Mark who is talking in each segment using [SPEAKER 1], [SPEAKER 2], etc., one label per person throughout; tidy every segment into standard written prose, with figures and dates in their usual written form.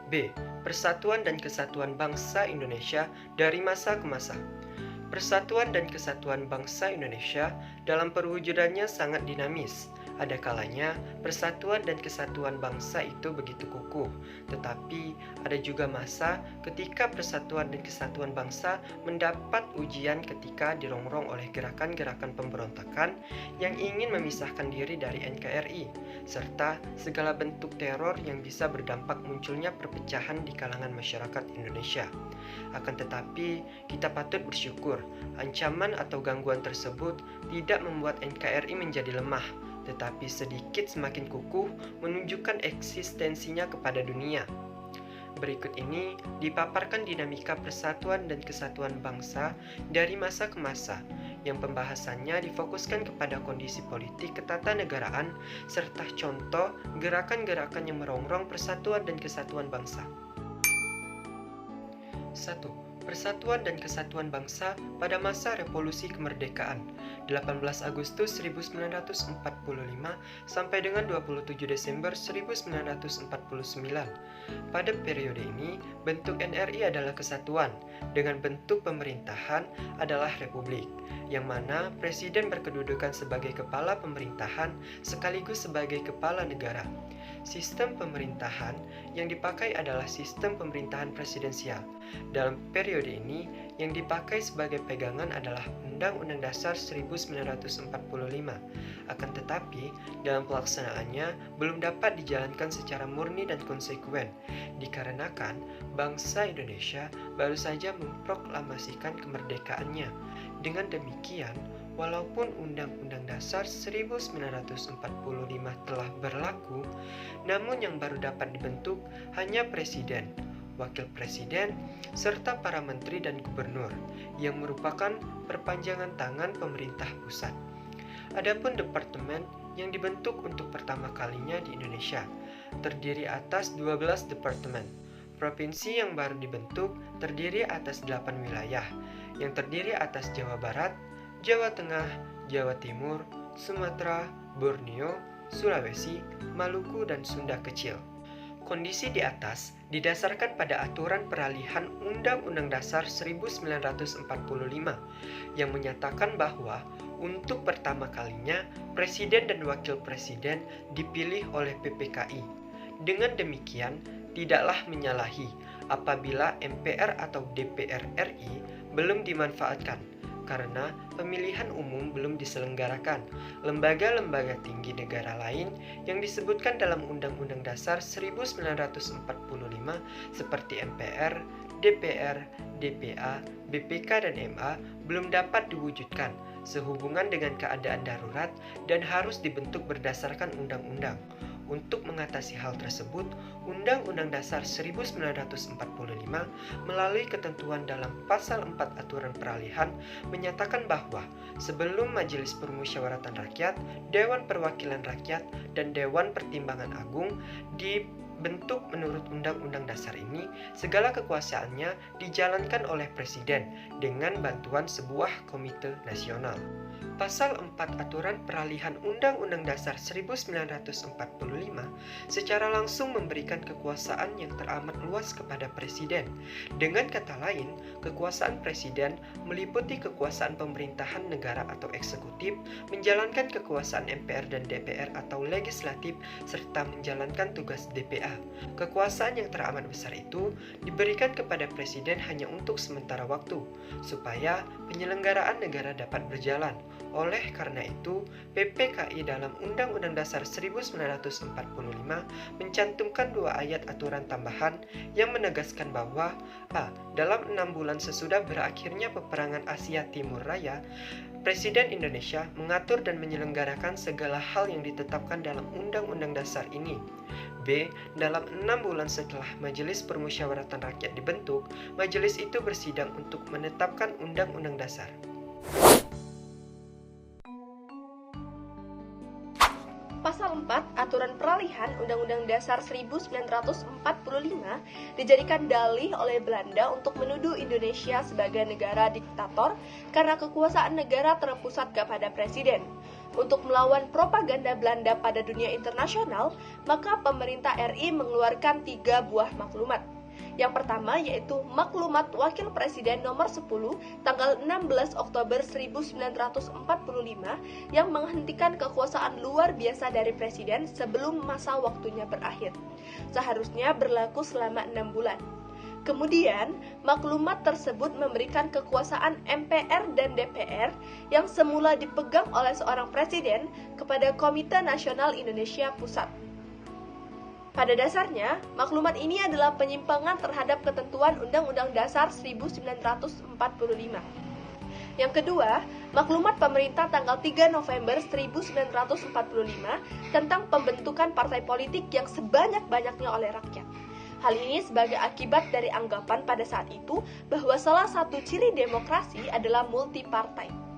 [SPEAKER 1] B. Persatuan dan Kesatuan Bangsa Indonesia dari masa ke masa. Persatuan dan Kesatuan Bangsa Indonesia dalam perwujudannya sangat dinamis. Ada kalanya persatuan dan kesatuan bangsa itu begitu kukuh, tetapi ada juga masa ketika persatuan dan kesatuan bangsa mendapat ujian ketika dirongrong oleh gerakan-gerakan pemberontakan yang ingin memisahkan diri dari NKRI, serta segala bentuk teror yang bisa berdampak munculnya perpecahan di kalangan masyarakat Indonesia. Akan tetapi, kita patut bersyukur ancaman atau gangguan tersebut tidak membuat NKRI menjadi lemah, tetapi sedikit semakin kukuh menunjukkan eksistensinya kepada dunia. Berikut ini dipaparkan dinamika persatuan dan kesatuan bangsa dari masa ke masa, yang pembahasannya difokuskan kepada kondisi politik ketatanegaraan serta contoh gerakan-gerakan yang merongrong persatuan dan kesatuan bangsa. 1. Persatuan dan Kesatuan Bangsa pada masa Revolusi Kemerdekaan 18 Agustus 1945 sampai dengan 27 Desember 1949. Pada periode ini, bentuk NRI adalah kesatuan, dengan bentuk pemerintahan adalah republik, yang mana presiden berkedudukan sebagai kepala pemerintahan sekaligus sebagai kepala negara. Sistem pemerintahan yang dipakai adalah sistem pemerintahan presidensial. Dalam periode ini, yang dipakai sebagai pegangan adalah Undang-Undang Dasar 1945. Akan tetapi, dalam pelaksanaannya belum dapat dijalankan secara murni dan konsekuen, dikarenakan bangsa Indonesia baru saja memproklamasikan kemerdekaannya. Dengan demikian, walaupun Undang-Undang Dasar 1945 telah berlaku, namun yang baru dapat dibentuk hanya presiden, wakil presiden, serta para menteri dan gubernur, yang merupakan perpanjangan tangan pemerintah pusat. Adapun departemen yang dibentuk untuk pertama kalinya di Indonesia, terdiri atas 12 departemen. Provinsi yang baru dibentuk terdiri atas 8 wilayah, yang terdiri atas Jawa Barat, Jawa Tengah, Jawa Timur, Sumatera, Borneo, Sulawesi, Maluku, dan Sunda Kecil. Kondisi di atas didasarkan pada aturan peralihan Undang-Undang Dasar 1945 yang menyatakan bahwa untuk pertama kalinya presiden dan wakil presiden dipilih oleh PPKI. Dengan demikian, tidaklah menyalahi apabila MPR atau DPR RI belum dimanfaatkan, karena pemilihan umum belum diselenggarakan. Lembaga-lembaga tinggi negara lain yang disebutkan dalam Undang-Undang Dasar 1945 seperti MPR, DPR, DPA, BPK, dan MA belum dapat diwujudkan sehubungan dengan keadaan darurat dan harus dibentuk berdasarkan undang-undang. Untuk mengatasi hal tersebut, Undang-Undang Dasar 1945 melalui ketentuan dalam Pasal 4 Aturan Peralihan menyatakan bahwa sebelum Majelis Permusyawaratan Rakyat, Dewan Perwakilan Rakyat, dan Dewan Pertimbangan Agung dibentuk menurut Undang-Undang Dasar ini, segala kekuasaannya dijalankan oleh Presiden dengan bantuan sebuah komite nasional. Pasal 4 Aturan Peralihan Undang-Undang Dasar 1945 secara langsung memberikan kekuasaan yang teramat luas kepada Presiden. Dengan kata lain, kekuasaan Presiden meliputi kekuasaan pemerintahan negara atau eksekutif, menjalankan kekuasaan MPR dan DPR atau legislatif, serta menjalankan tugas DPA. Kekuasaan yang teramat besar itu diberikan kepada Presiden hanya untuk sementara waktu, supaya penyelenggaraan negara dapat berjalan. Oleh karena itu, PPKI dalam Undang-Undang Dasar 1945 mencantumkan 2 ayat aturan tambahan yang menegaskan bahwa a. Dalam 6 bulan sesudah berakhirnya peperangan Asia Timur Raya, Presiden Indonesia mengatur dan menyelenggarakan segala hal yang ditetapkan dalam Undang-Undang Dasar ini. B. Dalam 6 bulan setelah Majelis Permusyawaratan Rakyat dibentuk, majelis itu bersidang untuk menetapkan Undang-Undang Dasar.
[SPEAKER 2] Pasal 4 Aturan Peralihan Undang-Undang Dasar 1945 dijadikan dalih oleh Belanda untuk menuduh Indonesia sebagai negara diktator karena kekuasaan negara terpusat kepada presiden. Untuk melawan propaganda Belanda pada dunia internasional, maka pemerintah RI mengeluarkan 3 buah maklumat. Yang pertama yaitu Maklumat Wakil Presiden nomor 10 tanggal 16 Oktober 1945 yang menghentikan kekuasaan luar biasa dari presiden sebelum masa waktunya berakhir. Seharusnya berlaku selama 6 bulan. Kemudian, maklumat tersebut memberikan kekuasaan MPR dan DPR yang semula dipegang oleh seorang presiden kepada Komite Nasional Indonesia Pusat. Pada dasarnya, maklumat ini adalah penyimpangan terhadap ketentuan Undang-Undang Dasar 1945. Yang kedua, maklumat pemerintah tanggal 3 November 1945 tentang pembentukan partai politik yang sebanyak-banyaknya oleh rakyat. Hal ini sebagai akibat dari anggapan pada saat itu bahwa salah satu ciri demokrasi adalah multipartai.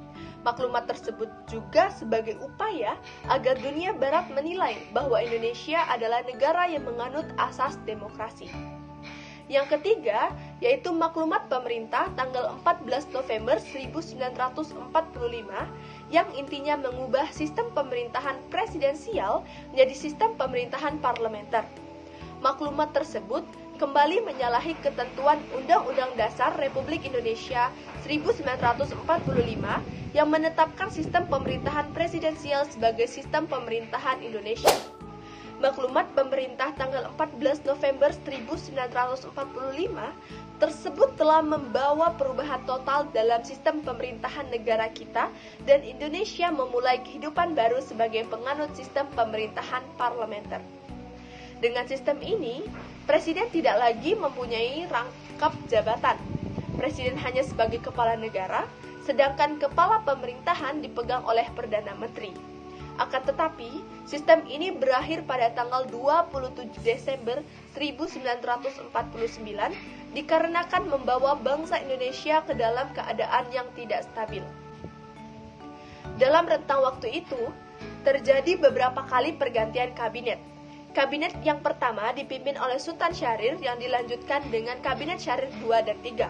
[SPEAKER 2] Maklumat tersebut juga sebagai upaya agar dunia barat menilai bahwa Indonesia adalah negara yang menganut asas demokrasi. Yang ketiga, yaitu maklumat pemerintah tanggal 14 November 1945 yang intinya mengubah sistem pemerintahan presidensial menjadi sistem pemerintahan parlementer. Maklumat tersebut kembali menyalahi ketentuan Undang-Undang Dasar Republik Indonesia 1945 yang menetapkan sistem pemerintahan presidensial sebagai sistem pemerintahan Indonesia. Maklumat pemerintah tanggal 14 November 1945 tersebut telah membawa perubahan total dalam sistem pemerintahan negara kita dan Indonesia memulai kehidupan baru sebagai penganut sistem pemerintahan parlementer. Dengan sistem ini, Presiden tidak lagi mempunyai rangkap jabatan. Presiden hanya sebagai kepala negara, sedangkan kepala pemerintahan dipegang oleh Perdana Menteri. Akan tetapi, sistem ini berakhir pada tanggal 27 Desember 1949 dikarenakan membawa bangsa Indonesia ke dalam keadaan yang tidak stabil. Dalam rentang waktu itu, terjadi beberapa kali pergantian kabinet. Kabinet yang pertama dipimpin oleh Sultan Syahrir yang dilanjutkan dengan Kabinet Syahrir II dan III.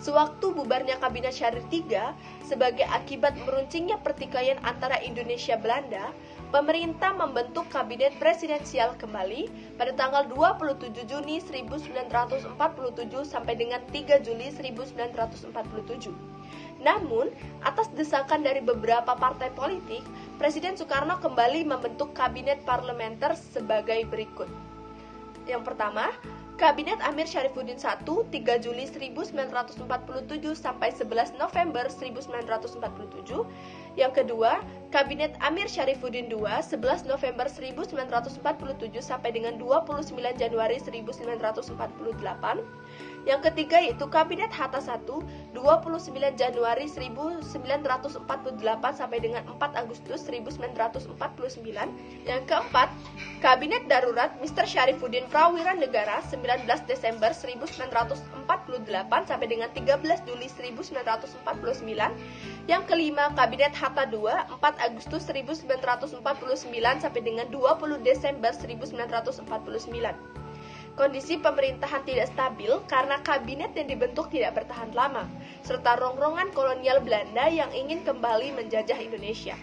[SPEAKER 2] Sewaktu bubarnya Kabinet Syahrir III, sebagai akibat meruncingnya pertikaian antara Indonesia Belanda, pemerintah membentuk Kabinet Presidensial kembali pada tanggal 27 Juni 1947 sampai dengan 3 Juli 1947. Namun, atas desakan dari beberapa partai politik, Presiden Soekarno kembali membentuk kabinet parlementer sebagai berikut. Yang pertama, Kabinet Amir Syarifuddin I 3 Juli 1947 sampai 11 November 1947. Yang kedua, Kabinet Amir Syarifuddin II 11 November 1947 sampai dengan 29 Januari 1948. Yang ketiga yaitu Kabinet Hatta I 29 Januari 1948 sampai dengan 4 Agustus 1949. Yang keempat, Kabinet Darurat Mr. Syarifuddin Prawira Negara 19 Desember 1948 sampai dengan 13 Juli 1949. Yang kelima, Kabinet Hatta II 4 Agustus 1949 sampai dengan 20 Desember 1949. Kondisi pemerintahan tidak stabil karena kabinet yang dibentuk tidak bertahan lama, serta rongrongan kolonial Belanda yang ingin kembali menjajah Indonesia.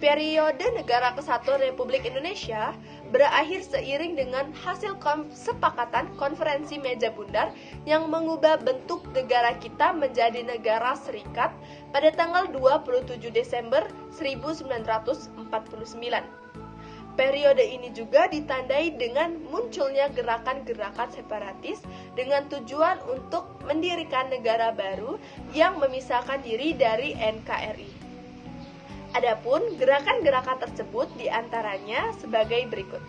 [SPEAKER 2] Periode Negara Kesatuan Republik Indonesia berakhir seiring dengan hasil kesepakatan konferensi meja bundar yang mengubah bentuk negara kita menjadi negara serikat pada tanggal 27 Desember 1949. Periode ini juga ditandai dengan munculnya gerakan-gerakan separatis dengan tujuan untuk mendirikan negara baru yang memisahkan diri dari NKRI. Adapun gerakan-gerakan tersebut diantaranya sebagai berikut.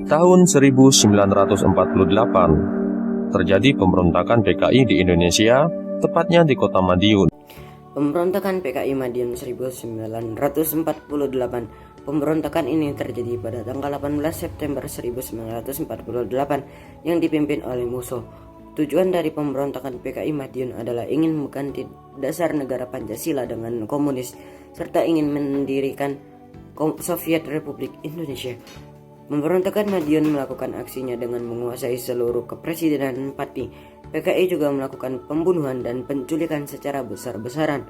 [SPEAKER 3] Tahun 1948, terjadi pemberontakan PKI di Indonesia, tepatnya di kota Madiun.
[SPEAKER 4] Pemberontakan PKI Madiun 1948. Pemberontakan ini terjadi pada tanggal 18 September 1948 yang dipimpin oleh Musso. Tujuan dari pemberontakan PKI Madiun adalah ingin mengganti dasar negara Pancasila dengan komunis, serta ingin mendirikan Soviet Republik Indonesia. Pemberontakan Madiun melakukan aksinya dengan menguasai seluruh kepresidenan Pati. PKI juga melakukan pembunuhan dan penculikan secara besar-besaran.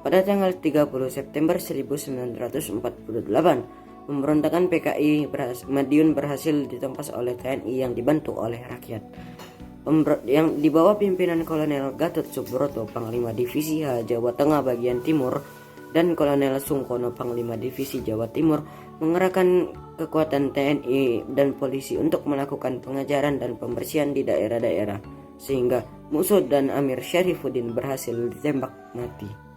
[SPEAKER 4] Pada tanggal 30 September 1948, pemberontakan PKI Madiun berhasil ditumpas oleh TNI yang dibantu oleh rakyat. Yang di bawah pimpinan Kolonel Gatot Subroto, Panglima Divisi H Jawa Tengah bagian Timur, dan Kolonel Sungkono, Panglima Divisi Jawa Timur, mengerahkan kekuatan TNI dan polisi untuk melakukan pengejaran dan pembersihan di daerah-daerah, sehingga musuh dan Amir Syarifuddin berhasil ditembak mati.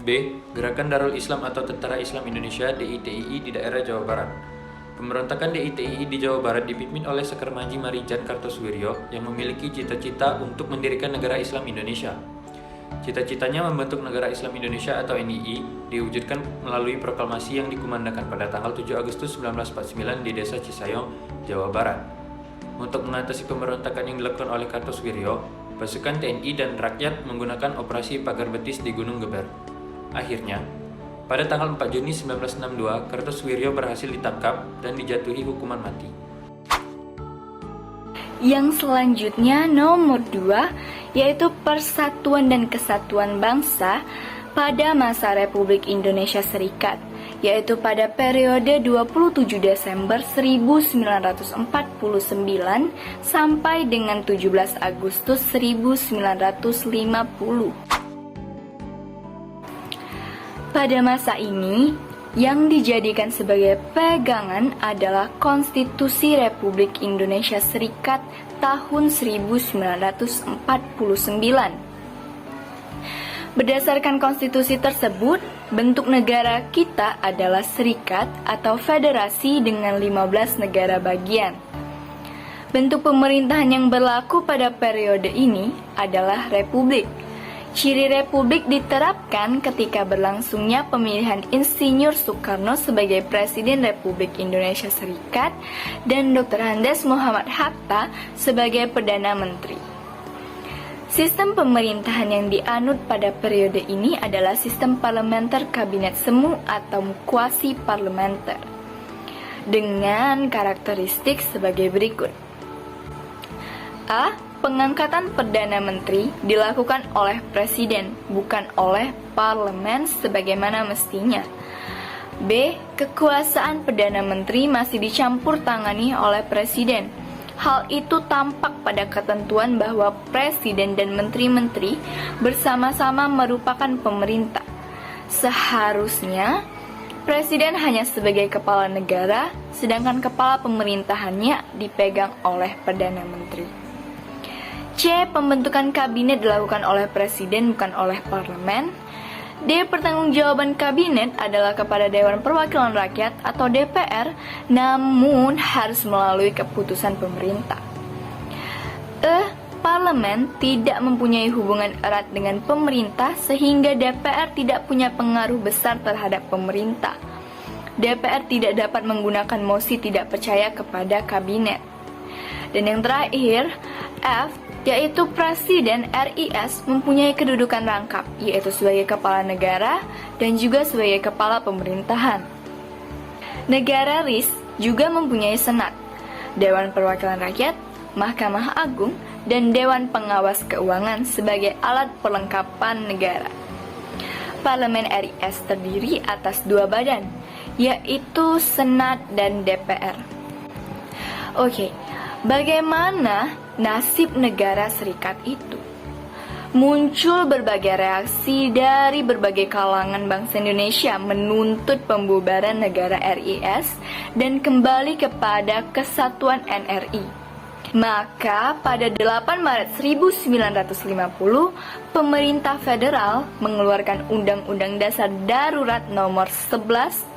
[SPEAKER 5] B. Gerakan Darul Islam atau Tentara Islam Indonesia DITII di daerah Jawa Barat. Pemberontakan DITII di Jawa Barat dipimpin oleh Sekar Maji Marijan Kartosuwiryo yang memiliki cita-cita untuk mendirikan negara Islam Indonesia. Cita-citanya membentuk negara Islam Indonesia atau NII diwujudkan melalui proklamasi yang dikumandangkan pada tanggal 7 Agustus 1949 di Desa Cisayong, Jawa Barat. Untuk mengatasi pemberontakan yang dilakukan oleh Kartosuwiryo, pasukan TNI dan rakyat menggunakan operasi Pagar Betis di Gunung Geber. Akhirnya, pada tanggal 4 Juni 1962, Kartosuwiryo berhasil ditangkap dan dijatuhi hukuman mati.
[SPEAKER 6] Yang selanjutnya nomor 2, yaitu Persatuan dan Kesatuan Bangsa pada masa Republik Indonesia Serikat, yaitu pada periode 27 Desember 1949 sampai dengan 17 Agustus 1950. Pada masa ini, yang dijadikan sebagai pegangan adalah Konstitusi Republik Indonesia Serikat tahun 1949. Berdasarkan konstitusi tersebut, bentuk negara kita adalah serikat atau federasi dengan 15 negara bagian. Bentuk pemerintahan yang berlaku pada periode ini adalah republik. Ciri republik diterapkan ketika berlangsungnya pemilihan Insinyur Soekarno sebagai Presiden Republik Indonesia Serikat dan Dr. Andes Muhammad Hatta sebagai Perdana Menteri. Sistem pemerintahan yang dianut pada periode ini adalah sistem parlementer kabinet semu atau kuasi parlementer dengan karakteristik sebagai berikut. A. Pengangkatan Perdana Menteri dilakukan oleh Presiden, bukan oleh Parlemen sebagaimana mestinya. B. Kekuasaan Perdana Menteri masih dicampur tangani oleh Presiden. Hal itu tampak pada ketentuan bahwa Presiden dan Menteri-Menteri bersama-sama merupakan pemerintah. Seharusnya, Presiden hanya sebagai kepala negara, sedangkan kepala pemerintahannya dipegang oleh Perdana Menteri. C. Pembentukan kabinet dilakukan oleh Presiden bukan oleh Parlemen. D. Pertanggungjawaban kabinet adalah kepada Dewan Perwakilan Rakyat atau DPR, namun harus melalui keputusan pemerintah. E. Parlemen tidak mempunyai hubungan erat dengan pemerintah sehingga DPR tidak punya pengaruh besar terhadap pemerintah. DPR tidak dapat menggunakan mosi tidak percaya kepada kabinet. Dan yang terakhir, F, yaitu Presiden RIS mempunyai kedudukan rangkap, yaitu sebagai kepala negara dan juga sebagai kepala pemerintahan. Negara RIS juga mempunyai Senat, Dewan Perwakilan Rakyat, Mahkamah Agung, dan Dewan Pengawas Keuangan sebagai alat perlengkapan negara. Parlemen RIS terdiri atas 2 badan, yaitu Senat dan DPR. Oke, bagaimana nasib negara serikat itu? Muncul berbagai reaksi dari berbagai kalangan bangsa Indonesia menuntut pembubaran negara RIS dan kembali kepada kesatuan NRI. Maka pada 8 Maret 1950, pemerintah federal mengeluarkan Undang-Undang Dasar Darurat Nomor 11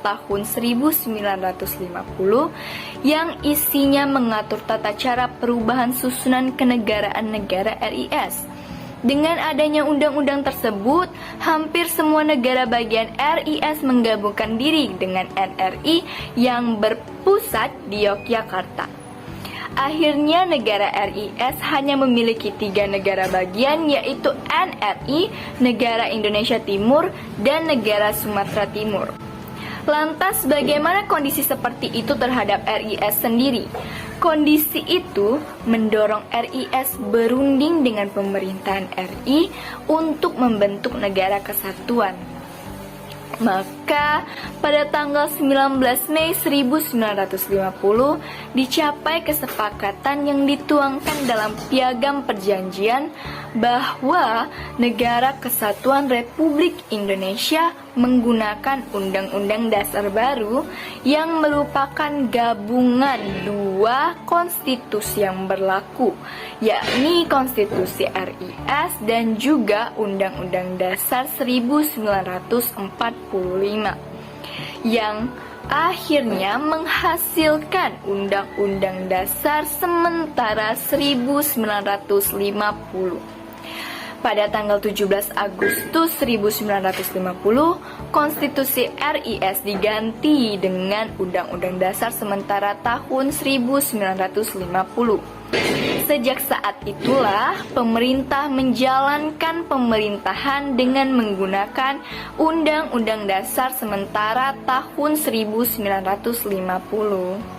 [SPEAKER 6] Tahun 1950 yang isinya mengatur tata cara perubahan susunan kenegaraan negara RIS. Dengan adanya undang-undang tersebut, hampir semua negara bagian RIS menggabungkan diri dengan NRI yang berpusat di Yogyakarta. Akhirnya negara RIS hanya memiliki 3 negara bagian, yaitu NRI, Negara Indonesia Timur, dan Negara Sumatera Timur. Lantas bagaimana kondisi seperti itu terhadap RIS sendiri? Kondisi itu mendorong RIS berunding dengan pemerintahan RI untuk membentuk negara kesatuan. Maka pada tanggal 19 Mei 1950 dicapai kesepakatan yang dituangkan dalam Piagam Perjanjian bahwa Negara Kesatuan Republik Indonesia menggunakan Undang-Undang Dasar baru yang merupakan gabungan 2 konstitusi yang berlaku, yakni Konstitusi RIS dan juga Undang-Undang Dasar 1945 yang akhirnya menghasilkan Undang-Undang Dasar sementara 1950. Pada tanggal 17 Agustus 1950, Konstitusi RIS diganti dengan Undang-Undang Dasar sementara tahun 1950. Sejak saat itulah pemerintah menjalankan pemerintahan dengan menggunakan Undang-Undang Dasar sementara tahun 1950.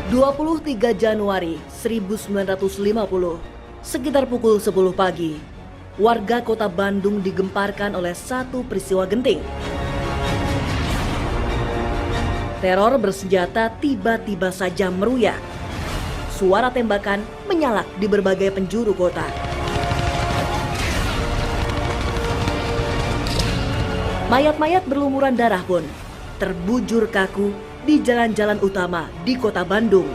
[SPEAKER 7] 23 Januari 1950, sekitar pukul 10 pagi, warga kota Bandung digemparkan oleh satu peristiwa genting. Teror bersenjata tiba-tiba saja meruyak. Suara tembakan menyalak di berbagai penjuru kota. Mayat-mayat berlumuran darah pun terbujur kaku di jalan-jalan utama di kota Bandung.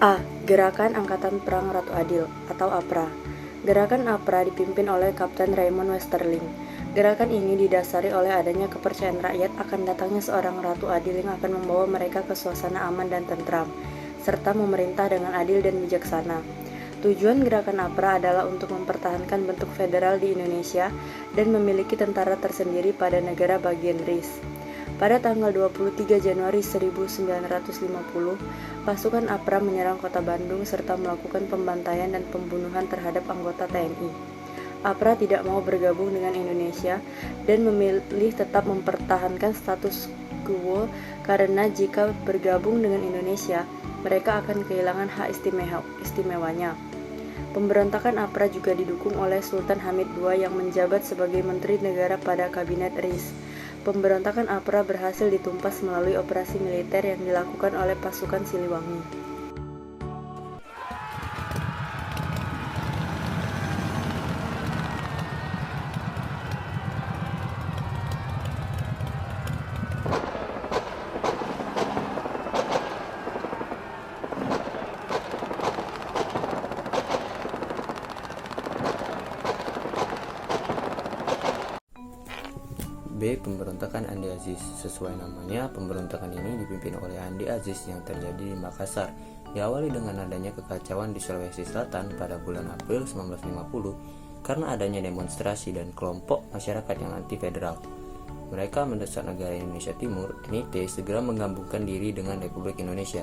[SPEAKER 8] A. Gerakan Angkatan Perang Ratu Adil atau APRA. Gerakan APRA dipimpin oleh Kapten Raymond Westerling. Gerakan ini didasari oleh adanya kepercayaan rakyat akan datangnya seorang Ratu Adil yang akan membawa mereka ke suasana aman dan tentram, serta memerintah dengan adil dan bijaksana. Tujuan gerakan APRA adalah untuk mempertahankan bentuk federal di Indonesia dan memiliki tentara tersendiri pada negara bagian RIS. Pada tanggal 23 Januari 1950, pasukan APRA menyerang kota Bandung serta melakukan pembantaian dan pembunuhan terhadap anggota TNI. APRA tidak mau bergabung dengan Indonesia dan memilih tetap mempertahankan status quo karena jika bergabung dengan Indonesia, mereka akan kehilangan hak istimewanya. Pemberontakan APRA juga didukung oleh Sultan Hamid II yang menjabat sebagai Menteri Negara pada Kabinet RIS. Pemberontakan APRA berhasil ditumpas melalui operasi militer yang dilakukan oleh pasukan Siliwangi.
[SPEAKER 9] B. Pemberontakan Andi Aziz. Sesuai namanya, pemberontakan ini dipimpin oleh Andi Aziz yang terjadi di Makassar. Diawali dengan adanya kekacauan di Sulawesi Selatan pada bulan April 1950 karena adanya demonstrasi dan kelompok masyarakat yang anti-federal. Mereka mendesak negara Indonesia Timur, NIT, segera menggabungkan diri dengan Republik Indonesia.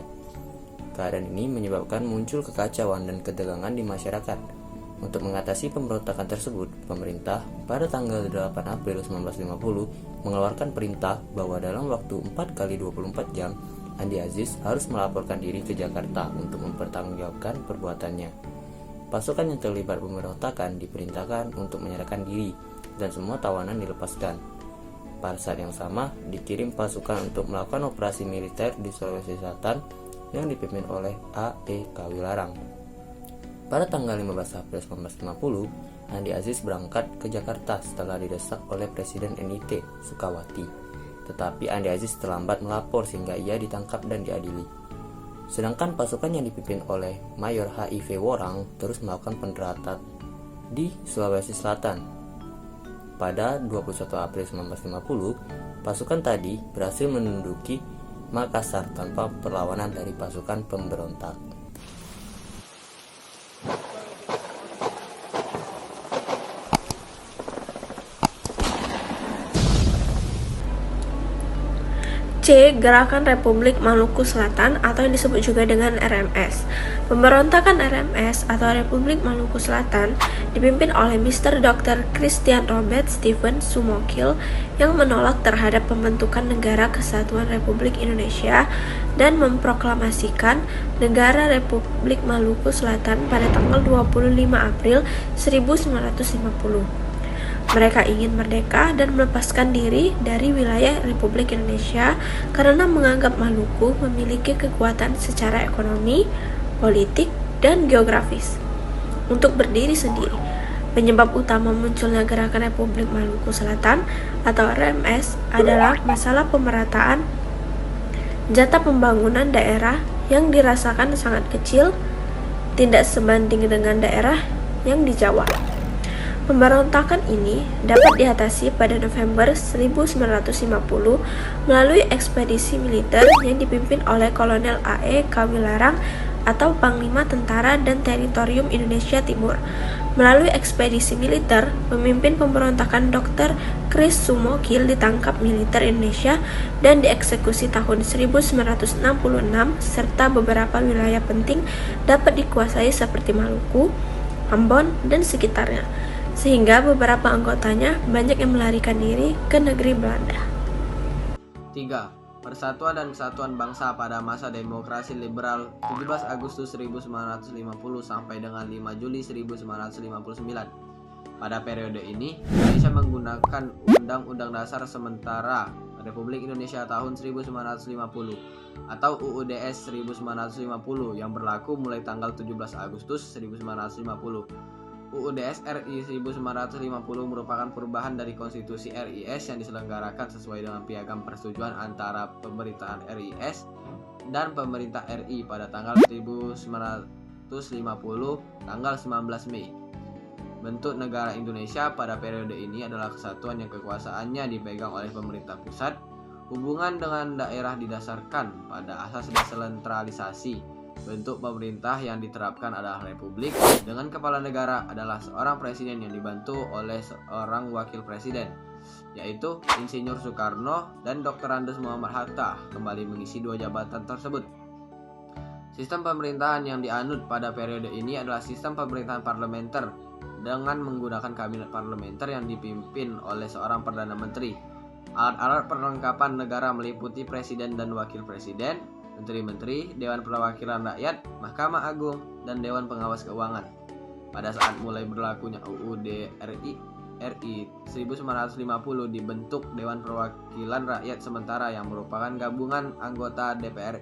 [SPEAKER 9] Keadaan ini menyebabkan muncul kekacauan dan ketegangan di masyarakat. Untuk mengatasi pemberontakan tersebut, pemerintah pada tanggal 8 April 1950 mengeluarkan perintah bahwa dalam waktu 4x24 jam, Andi Aziz harus melaporkan diri ke Jakarta untuk mempertanggungjawabkan perbuatannya. Pasukan yang terlibat pemberontakan diperintahkan untuk menyerahkan diri dan semua tawanan dilepaskan. Pada saat yang sama, dikirim pasukan untuk melakukan operasi militer di Sulawesi Selatan yang dipimpin oleh A.E. Kawilarang. Pada tanggal 15 April 1950, Andi Aziz berangkat ke Jakarta setelah didesak oleh Presiden NIT, Sukawati. tetapi Andi Aziz terlambat melapor sehingga ia ditangkap dan diadili. Sedangkan pasukan yang dipimpin oleh Mayor HIV Worang terus melakukan pendaratan di Sulawesi Selatan. Pada 21 April 1950, pasukan tadi berhasil menduduki Makassar tanpa perlawanan dari pasukan pemberontak.
[SPEAKER 2] C. Gerakan Republik Maluku Selatan atau yang disebut juga dengan RMS. Pemberontakan RMS atau Republik Maluku Selatan dipimpin oleh Mr. Dr. Christian Robert Stephen Sumokil yang menolak terhadap pembentukan Negara Kesatuan Republik Indonesia dan memproklamasikan Negara Republik Maluku Selatan pada tanggal 25 April 1950. Mereka ingin merdeka dan melepaskan diri dari wilayah Republik Indonesia karena menganggap Maluku memiliki kekuatan secara ekonomi, politik, dan geografis untuk berdiri sendiri. Penyebab utama munculnya Gerakan Republik Maluku Selatan atau RMS adalah masalah pemerataan jatah pembangunan daerah yang dirasakan sangat kecil, tidak sebanding dengan daerah yang di Jawa. Pemberontakan ini dapat diatasi pada November 1950 melalui ekspedisi militer yang dipimpin oleh Kolonel A.E. Kawilarang atau Panglima Tentara dan Teritorium Indonesia Timur. Melalui ekspedisi militer, pemimpin pemberontakan Dr. Chris Sumokil ditangkap militer Indonesia dan dieksekusi tahun 1966 serta beberapa wilayah penting dapat dikuasai seperti Maluku, Ambon, dan sekitarnya, sehingga beberapa anggotanya banyak yang melarikan diri ke negeri Belanda.
[SPEAKER 10] 3. Persatuan dan Kesatuan Bangsa pada masa demokrasi liberal 17 Agustus 1950 sampai dengan 5 Juli 1959. Pada periode ini, Indonesia menggunakan Undang-Undang Dasar Sementara Republik Indonesia tahun 1950 atau UUDS 1950 yang berlaku mulai tanggal 17 Agustus 1950. UUDS RI 1950 merupakan perubahan dari Konstitusi RIS yang diselenggarakan sesuai dengan piagam persetujuan antara pemerintahan RIS dan pemerintah RI pada tanggal 1950 tanggal 19 Mei. Bentuk negara Indonesia pada periode ini adalah kesatuan yang kekuasaannya dipegang oleh pemerintah pusat. Hubungan dengan daerah didasarkan pada asas desentralisasi. Bentuk pemerintah yang diterapkan adalah republik, dengan kepala negara adalah seorang presiden yang dibantu oleh seorang wakil presiden, yaitu Insinyur Soekarno dan Dr. Andes Muhammad Hatta kembali mengisi dua jabatan tersebut. Sistem pemerintahan yang dianut pada periode ini adalah sistem pemerintahan parlementer dengan menggunakan kabinet parlementer yang dipimpin oleh seorang Perdana Menteri. Alat-alat perlengkapan negara meliputi presiden dan wakil presiden, menteri-menteri, Dewan Perwakilan Rakyat, Mahkamah Agung, dan Dewan Pengawas Keuangan. Pada saat mulai berlakunya UUD RI 1950 dibentuk Dewan Perwakilan Rakyat Sementara yang merupakan gabungan anggota DPR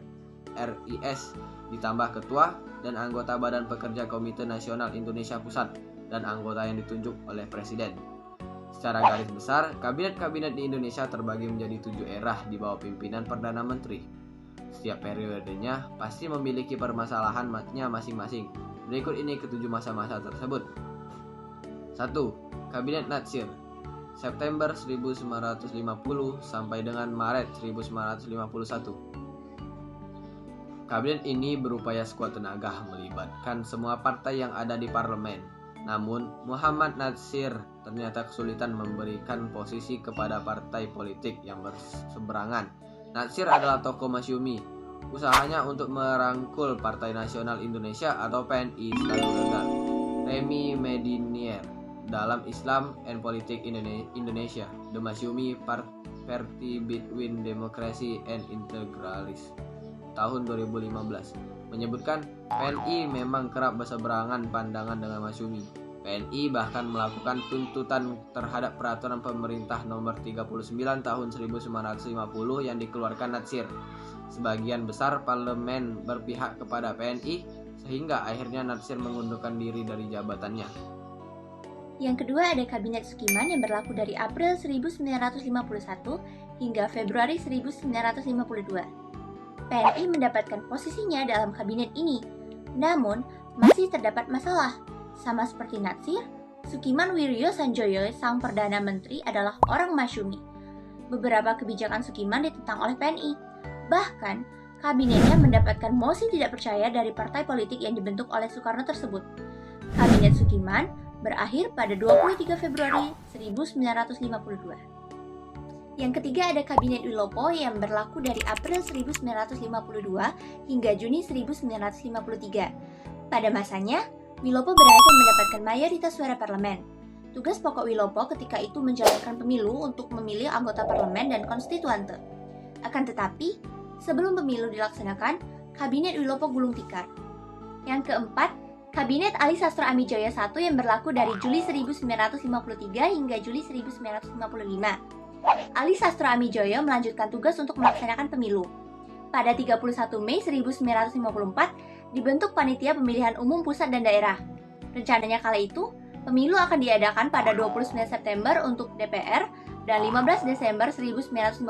[SPEAKER 10] RIS ditambah ketua dan anggota Badan Pekerja Komite Nasional Indonesia Pusat dan anggota yang ditunjuk oleh Presiden. Secara garis besar, kabinet-kabinet di Indonesia terbagi menjadi 7 era di bawah pimpinan Perdana Menteri. Setiap periodenya pasti memiliki permasalahannya masing-masing. Berikut ini ketujuh masa-masa tersebut. 1. Kabinet Natsir, September 1950 sampai dengan Maret 1951. Kabinet ini berupaya sekuat tenaga melibatkan semua partai yang ada di parlemen. Namun, Muhammad Natsir ternyata kesulitan memberikan posisi kepada partai politik yang berseberangan. Natsir adalah tokoh masyumi. Usahanya untuk merangkul Partai Nasional Indonesia atau PNI selalu gagal. Remy Medinier dalam Islam and Politics Indonesia, The Masyumi Party Between Democracy and Integralism, tahun 2015, menyebutkan PNI memang kerap berseberangan pandangan dengan Masyumi. PNI bahkan melakukan tuntutan terhadap peraturan pemerintah nomor 39 tahun 1950 yang dikeluarkan Natsir. Sebagian besar parlemen berpihak kepada PNI sehingga akhirnya Natsir mengundurkan diri dari jabatannya.
[SPEAKER 11] Yang kedua ada Kabinet Sukiman yang berlaku dari April 1951
[SPEAKER 6] hingga Februari 1952. PNI mendapatkan posisinya dalam kabinet ini, namun masih terdapat masalah. Sama seperti Natsir, Sukiman Wiryo Sanjoyo, sang Perdana Menteri, adalah orang Masyumi. Beberapa kebijakan Sukiman ditentang oleh PNI. Bahkan, kabinetnya mendapatkan mosi tidak percaya dari partai politik yang dibentuk oleh Soekarno tersebut. Kabinet Sukiman berakhir pada 23 Februari 1952. Yang ketiga ada Kabinet Wilopo yang berlaku dari April 1952 hingga Juni 1953. Pada masanya, Wilopo berhasil mendapatkan mayoritas suara parlemen. Tugas pokok Wilopo ketika itu menjalankan pemilu untuk memilih anggota parlemen dan konstituante. Akan tetapi, sebelum pemilu dilaksanakan, Kabinet Wilopo gulung tikar. Yang keempat, Kabinet Ali Sastro Amidjoyo I yang berlaku dari Juli 1953 hingga Juli 1955. Ali Sastro Amidjoyo melanjutkan tugas untuk melaksanakan pemilu. Pada 31 Mei 1954, dibentuk Panitia Pemilihan Umum Pusat dan Daerah. Rencananya kala itu, pemilu akan diadakan pada 29 September untuk DPR dan 15 Desember 1955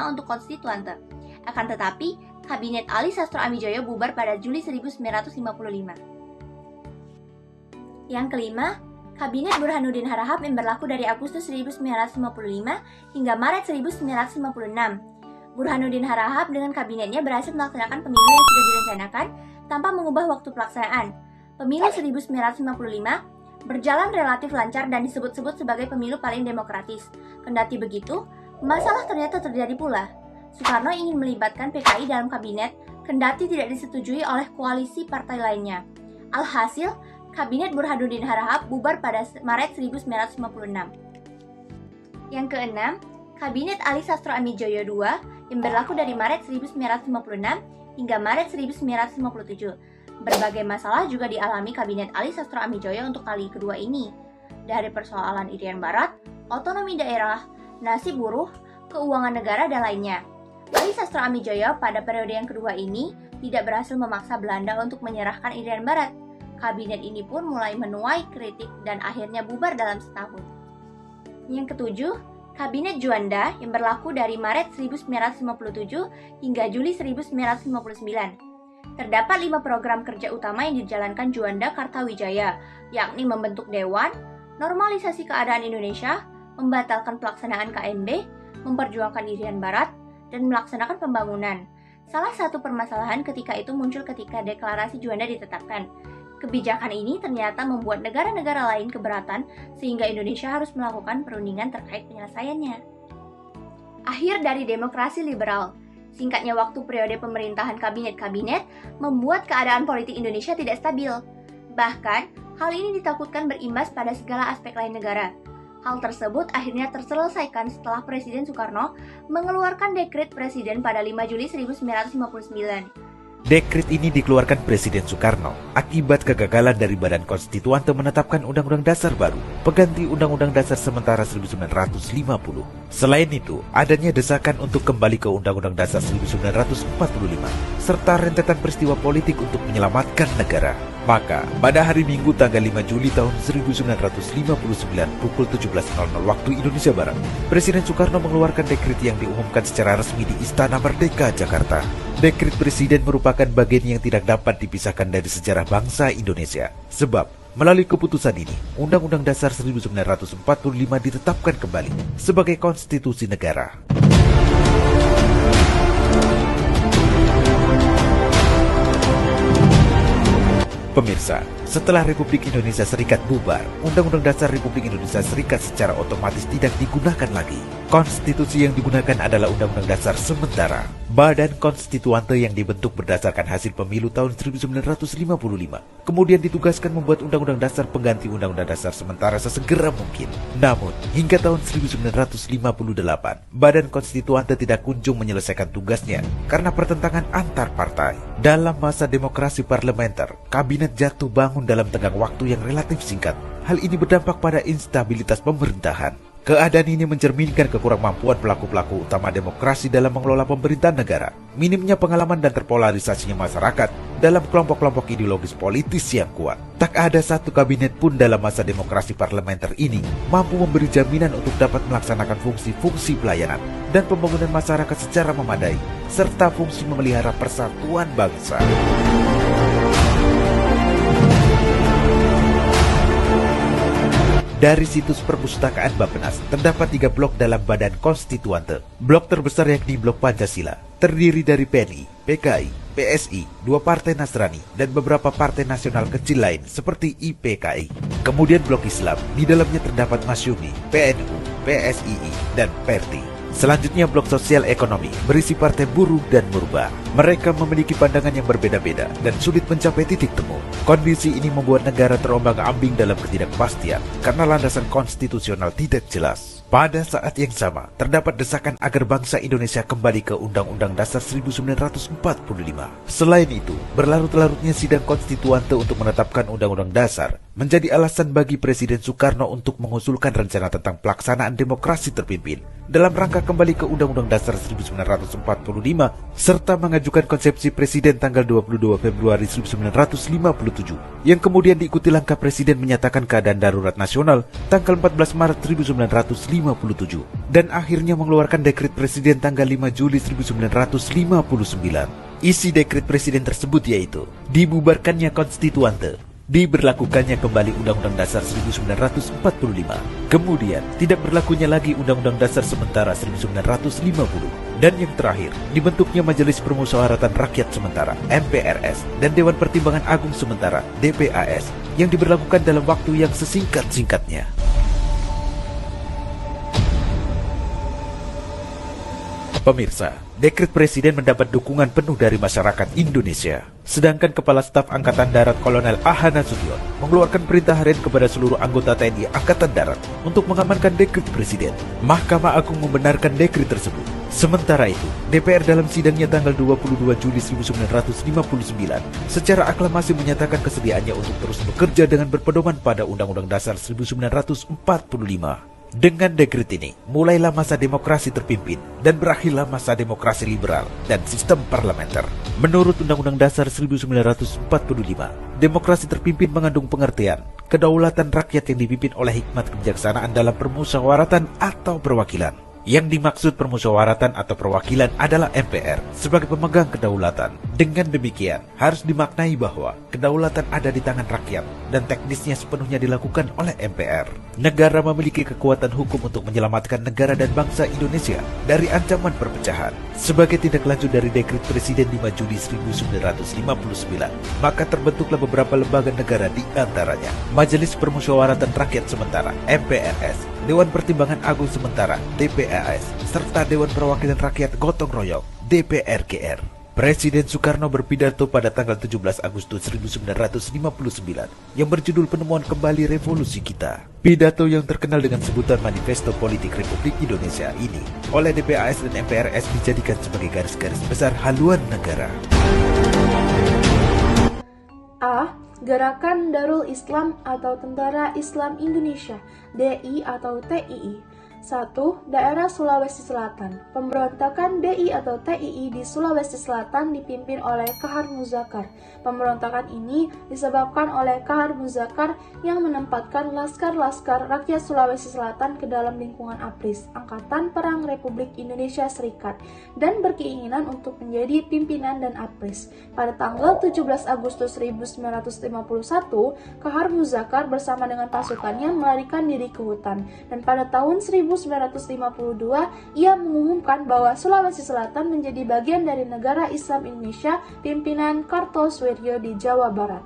[SPEAKER 6] untuk konstituante. Akan tetapi, Kabinet Ali Sastro Amidjoyo bubar pada Juli 1955. Yang kelima, Kabinet Burhanuddin Harahap yang berlaku dari Agustus 1955 hingga Maret 1956. Burhanuddin Harahap dengan kabinetnya berhasil melaksanakan pemilu yang sudah direncanakan tanpa mengubah waktu pelaksanaan. Pemilu 1955 berjalan relatif lancar dan disebut-sebut sebagai pemilu paling demokratis. Kendati begitu, masalah ternyata terjadi pula. Soekarno ingin melibatkan PKI dalam kabinet, kendati tidak disetujui oleh koalisi partai lainnya. Alhasil, Kabinet Burhanuddin Harahap bubar pada Maret 1956. Yang keenam, Kabinet Ali Sastro Amidjoyo II yang berlaku dari Maret 1956 hingga Maret 1957. Berbagai masalah juga dialami Kabinet Ali Sastro Amidjoyo untuk kali kedua ini. Dari persoalan Irian Barat, otonomi daerah, nasib buruh, keuangan negara, dan lainnya. Ali Sastro Amidjoyo pada periode yang kedua ini tidak berhasil memaksa Belanda untuk menyerahkan Irian Barat. Kabinet ini pun mulai menuai kritik dan akhirnya bubar dalam setahun. Yang ketujuh, Kabinet Juanda yang berlaku dari Maret 1957 hingga Juli 1959. Terdapat 5 program kerja utama yang dijalankan Juanda Kartawijaya, yakni membentuk dewan, normalisasi keadaan Indonesia, membatalkan pelaksanaan KMB, memperjuangkan Irian Barat, dan melaksanakan pembangunan. Salah satu permasalahan ketika itu muncul ketika deklarasi Juanda ditetapkan. Kebijakan ini ternyata membuat negara-negara lain keberatan sehingga Indonesia harus melakukan perundingan terkait penyelesaiannya. Akhir dari demokrasi liberal. Singkatnya waktu periode pemerintahan kabinet-kabinet membuat keadaan politik Indonesia tidak stabil. Bahkan, hal ini ditakutkan berimbas pada segala aspek lain negara. Hal tersebut akhirnya terselesaikan setelah Presiden Soekarno mengeluarkan dekret Presiden pada 5 Juli 1959.
[SPEAKER 11] Dekret ini dikeluarkan Presiden Soekarno akibat kegagalan dari Badan Konstituante menetapkan Undang-Undang Dasar baru, pengganti Undang-Undang Dasar sementara 1950. Selain itu, adanya desakan untuk kembali ke Undang-Undang Dasar 1945, serta rentetan peristiwa politik untuk menyelamatkan negara. Maka, pada hari Minggu tanggal 5 Juli tahun 1959 pukul 17.00 waktu Indonesia Barat, Presiden Soekarno mengeluarkan dekret yang diumumkan secara resmi di Istana Merdeka, Jakarta. Dekret Presiden merupakan bagian yang tidak dapat dipisahkan dari sejarah bangsa Indonesia. Sebab, melalui keputusan ini, Undang-Undang Dasar 1945 ditetapkan kembali sebagai konstitusi negara. Pemirsa, setelah Republik Indonesia Serikat bubar, Undang-Undang Dasar Republik Indonesia Serikat secara otomatis tidak digunakan lagi. Konstitusi yang digunakan adalah Undang-Undang Dasar sementara. Badan Konstituante yang dibentuk berdasarkan hasil pemilu tahun 1955. Kemudian ditugaskan membuat Undang-Undang Dasar pengganti Undang-Undang Dasar sementara sesegera mungkin. Namun, hingga tahun 1958, Badan Konstituante tidak kunjung menyelesaikan tugasnya karena pertentangan antar partai. Dalam masa demokrasi parlementer, kabinet jatuh bangun dalam tenggang waktu yang relatif singkat. Hal ini berdampak pada instabilitas pemerintahan. Keadaan ini mencerminkan kekurangmampuan pelaku-pelaku utama demokrasi dalam mengelola pemerintahan negara, minimnya pengalaman dan terpolarisasinya masyarakat dalam kelompok-kelompok ideologis politis yang kuat. Tak ada satu kabinet pun dalam masa demokrasi parlementer ini mampu memberi jaminan untuk dapat melaksanakan fungsi-fungsi pelayanan dan pembangunan masyarakat secara memadai, serta fungsi memelihara persatuan bangsa. Dari situs perpustakaan Bappenas, terdapat 3 blok dalam Badan Konstituante. Blok terbesar yakni Blok Pancasila, terdiri dari PNI, PKI, PSI, 2 partai Nasrani, dan beberapa partai nasional kecil lain seperti IPKI. Kemudian Blok Islam, di dalamnya terdapat Masyumi, PNU, PSII, dan PERTI. Selanjutnya blok sosial ekonomi, berisi partai buruh dan murba. Mereka memiliki pandangan yang berbeda-beda dan sulit mencapai titik temu. Kondisi ini membuat negara terombang-ambing dalam ketidakpastian karena landasan konstitusional tidak jelas. Pada saat yang sama, terdapat desakan agar bangsa Indonesia kembali ke Undang-Undang Dasar 1945. Selain itu, berlarut-larutnya sidang konstituante untuk menetapkan Undang-Undang Dasar menjadi alasan bagi Presiden Soekarno untuk mengusulkan rencana tentang pelaksanaan demokrasi terpimpin dalam rangka kembali ke Undang-Undang Dasar 1945 serta mengajukan konsepsi Presiden tanggal 22 Februari 1957 yang kemudian diikuti langkah Presiden menyatakan keadaan darurat nasional tanggal 14 Maret 1957 dan akhirnya mengeluarkan dekret Presiden tanggal 5 Juli 1959. Isi dekret Presiden tersebut yaitu dibubarkannya konstituante, diberlakukannya kembali Undang-Undang Dasar 1945, kemudian tidak berlakunya lagi Undang-Undang Dasar sementara 1950, dan yang terakhir, dibentuknya Majelis Permusyawaratan Rakyat Sementara (MPRS) dan Dewan Pertimbangan Agung Sementara (DPAS) yang diberlakukan dalam waktu yang sesingkat-singkatnya. Pemirsa, dekret Presiden mendapat dukungan penuh dari masyarakat Indonesia. Sedangkan Kepala Staf Angkatan Darat Kolonel A.H. Nasution mengeluarkan perintah harian kepada seluruh anggota TNI Angkatan Darat untuk mengamankan dekret Presiden. Mahkamah Agung membenarkan dekret tersebut. Sementara itu, DPR dalam sidangnya tanggal 22 Juli 1959 secara aklamasi menyatakan kesediaannya untuk terus bekerja dengan berpedoman pada Undang-Undang Dasar 1945. Dengan dekret ini, mulailah masa demokrasi terpimpin dan berakhirlah masa demokrasi liberal dan sistem parlementer. Menurut Undang-Undang Dasar 1945, demokrasi terpimpin mengandung pengertian kedaulatan rakyat yang dipimpin oleh hikmat kebijaksanaan dalam permusyawaratan atau perwakilan. Yang dimaksud permusyawaratan atau perwakilan adalah MPR sebagai pemegang kedaulatan. Dengan demikian, harus dimaknai bahwa kedaulatan ada di tangan rakyat dan teknisnya sepenuhnya dilakukan oleh MPR. Negara memiliki kekuatan hukum untuk menyelamatkan negara dan bangsa Indonesia dari ancaman perpecahan. Sebagai tindak lanjut dari dekret Presiden 5 Juli 1959, maka terbentuklah beberapa lembaga negara di antaranya Majelis Permusyawaratan Rakyat Sementara (MPRS), Dewan Pertimbangan Agung Sementara (DPAS), serta Dewan Perwakilan Rakyat Gotong Royong (DPRGR). Presiden Soekarno berpidato pada tanggal 17 Agustus 1959 yang berjudul Penemuan Kembali Revolusi Kita. Pidato yang terkenal dengan sebutan Manifesto Politik Republik Indonesia ini oleh DPAS dan MPRS dijadikan sebagai garis-garis besar haluan negara.
[SPEAKER 2] A. Gerakan Darul Islam atau Tentara Islam Indonesia (DI atau TII). 1. Daerah Sulawesi Selatan. Pemberontakan DI atau TII di Sulawesi Selatan dipimpin oleh Kahar Muzakar. Pemberontakan ini disebabkan oleh Kahar Muzakar yang menempatkan laskar-laskar rakyat Sulawesi Selatan ke dalam lingkungan APRIS, Angkatan Perang Republik Indonesia Serikat, dan berkeinginan untuk menjadi pimpinan dan APRIS. Pada tanggal 17 Agustus 1951, Kahar Muzakar bersama dengan pasukannya melarikan diri ke hutan, dan pada tahun 1952, ia mengumumkan bahwa Sulawesi Selatan menjadi bagian dari negara Islam Indonesia pimpinan Kartosuwiryo di Jawa Barat.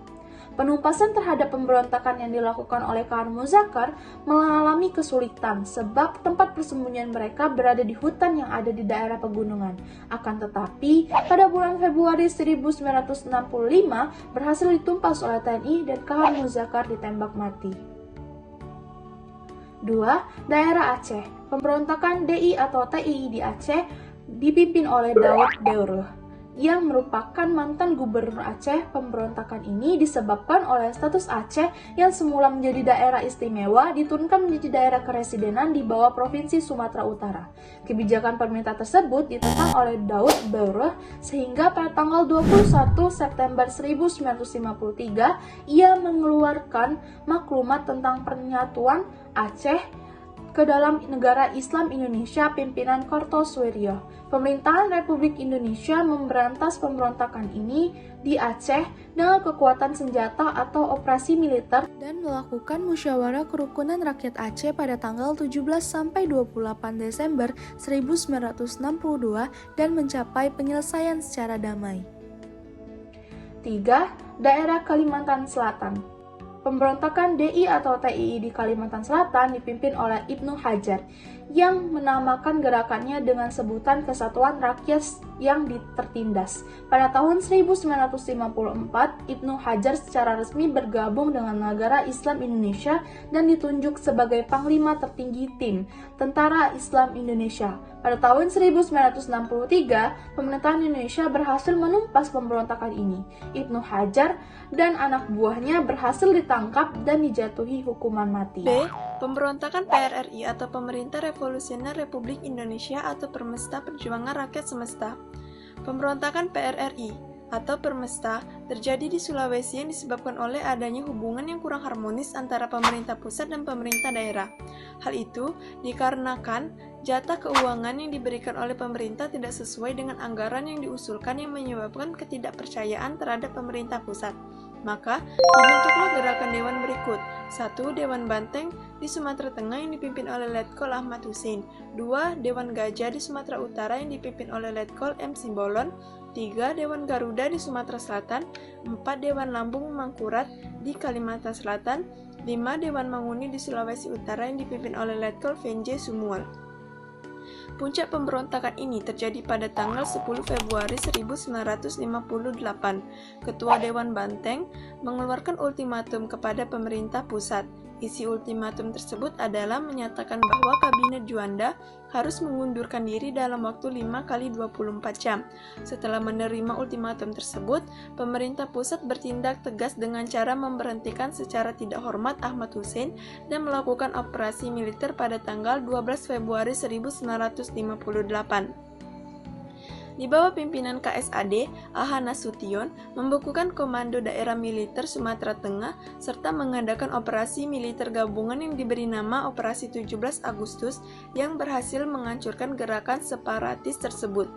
[SPEAKER 2] Penumpasan terhadap pemberontakan yang dilakukan oleh Kahar Muzakar mengalami kesulitan sebab tempat persembunyian mereka berada di hutan yang ada di daerah pegunungan. Akan tetapi, pada bulan Februari 1965 berhasil ditumpas oleh TNI dan Kahar Muzakar ditembak mati. 2. Daerah Aceh. Pemberontakan DI atau TII di Aceh dipimpin oleh Daud Deureuh. yang merupakan mantan gubernur Aceh. Pemberontakan ini disebabkan oleh status Aceh yang semula menjadi daerah istimewa diturunkan menjadi daerah keresidenan di bawah Provinsi Sumatera Utara. Kebijakan pemerintah tersebut ditentang oleh Daud Bereh sehingga pada tanggal 21 September 1953 ia mengeluarkan maklumat tentang penyatuan Aceh ke dalam negara Islam Indonesia pimpinan Kartosuwiryo. Pemerintahan Republik Indonesia memberantas pemberontakan ini di Aceh dengan kekuatan senjata atau operasi militer dan melakukan musyawarah kerukunan rakyat Aceh pada tanggal 17 sampai 28 Desember 1962 dan mencapai penyelesaian secara damai. 3. Daerah Kalimantan Selatan. Pemberontakan DI atau TII di Kalimantan Selatan dipimpin oleh Ibnu Hajar yang menamakan gerakannya dengan sebutan Kesatuan Rakyat yang tertindas. Pada tahun 1954, Ibnu Hajar secara resmi bergabung dengan negara Islam Indonesia dan ditunjuk sebagai Panglima tertinggi tim Tentara Islam Indonesia. Pada tahun 1963, pemerintahan Indonesia berhasil menumpas pemberontakan ini. Ibnu Hajar dan anak buahnya berhasil ditangkap dan dijatuhi hukuman mati.
[SPEAKER 12] B. Pemberontakan PRRI atau Pemerintah Revolusioner Republik Indonesia atau Permesta Perjuangan Rakyat Semesta. Pemberontakan PRRI atau Permesta terjadi di Sulawesi yang disebabkan oleh adanya hubungan yang kurang harmonis antara pemerintah pusat dan pemerintah daerah. Hal itu dikarenakan jatah keuangan yang diberikan oleh pemerintah tidak sesuai dengan anggaran yang diusulkan yang menyebabkan ketidakpercayaan terhadap pemerintah pusat. Maka dibentuklah gerakan dewan berikut. 1. Dewan Banteng di Sumatera Tengah yang dipimpin oleh Letkol Ahmad Hussein. 2. Dewan Gajah di Sumatera Utara yang dipimpin oleh Letkol M. Simbolon. 3. Dewan Garuda di Sumatera Selatan. 4. Dewan Lambung Mangkurat di Kalimantan Selatan. 5. Dewan Manguni di Sulawesi Utara yang dipimpin oleh Letkol Venje Sumual. Puncak pemberontakan ini terjadi pada tanggal 10 Februari 1958. Ketua Dewan Banteng mengeluarkan ultimatum kepada pemerintah pusat. Isi ultimatum tersebut adalah menyatakan bahwa Kabinet Juanda harus mengundurkan diri dalam waktu 5x24 jam. Setelah menerima ultimatum tersebut, pemerintah pusat bertindak tegas dengan cara memberhentikan secara tidak hormat Ahmad Hussein dan melakukan operasi militer pada tanggal 12 Februari 1958. Di bawah pimpinan KSAD, Aha Nasution membekukan Komando Daerah Militer Sumatera Tengah serta mengadakan operasi militer gabungan yang diberi nama Operasi 17 Agustus yang berhasil menghancurkan gerakan separatis tersebut.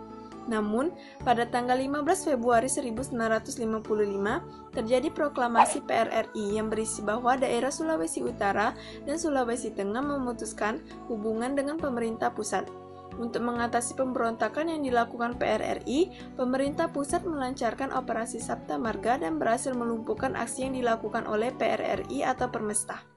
[SPEAKER 12] Namun, pada tanggal 15 Februari 1955, terjadi proklamasi PRRI yang berisi bahwa daerah Sulawesi Utara dan Sulawesi Tengah memutuskan hubungan dengan pemerintah pusat. Untuk mengatasi pemberontakan yang dilakukan PRRI, pemerintah pusat melancarkan operasi Sabta Marga dan berhasil melumpuhkan aksi yang dilakukan oleh PRRI atau Permesta.